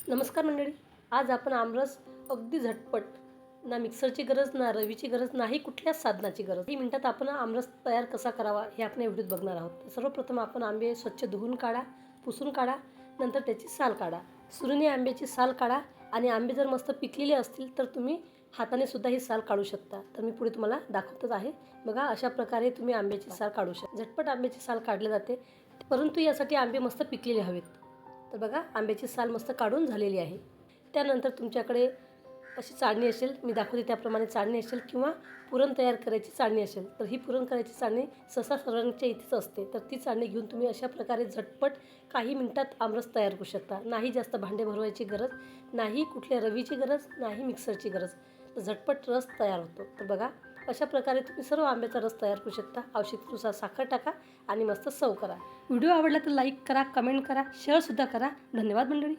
नमस्कार मंडळी. आज आपण आमरस अगदी झटपट, ना मिक्सरची गरज, ना रवीची गरज, नाही कुठल्याच साधनाची गरज, 3 मिनिटात आपण आमरस तयार कसा करावा हे आपण या व्हिडिओत बघणार आहोत. सर्वप्रथम आपण आंबे स्वच्छ धुवून काढा, पुसून काढा, नंतर त्याची साल काढा. सुरीने आंब्याची साल काढा आणि आंबे जर मस्त पिकलेले असतील तर तुम्ही हाताने सुद्धा ही साल काढू शकता. तर मी पुढे तुम्हाला दाखवतच आहे. बघा, अशा प्रकारे तुम्ही आंब्याची साल काढू शकता. झटपट आंब्याची साल काढली जाते, परंतु यासाठी आंबे मस्त पिकलेले हवेत. तर बघा, आंब्याची साल मस्त काढून झालेली आहे. त्यानंतर तुमच्याकडे अशी चाळणी असेल, मी दाखवते त्याप्रमाणे चाळणी असेल, किंवा पुरण तयार करायची चाळणी असेल, तर ही पुरण करायची चाळणी सहसा सर्वांच्या इथेच असते. तर ती चाळणी घेऊन तुम्ही अशा प्रकारे झटपट काही मिनिटात आमरस तयार करू शकता. नाही जास्त भांडे भरवायची गरज, नाही कुठल्या रवीची गरज, नाही मिक्सरची गरज. तर झटपट रस तयार होतो. तर बघा, अशा प्रकारे तुम्ही सर्व आंब्याचा रस तयार करू शकता. आवश्यकतेनुसार साखर टाका आणि मस्त सर्व करा. व्हिडिओ आवडला तर लाईक करा, कमेंट करा, शेअरसुद्धा करा. धन्यवाद मंडळी.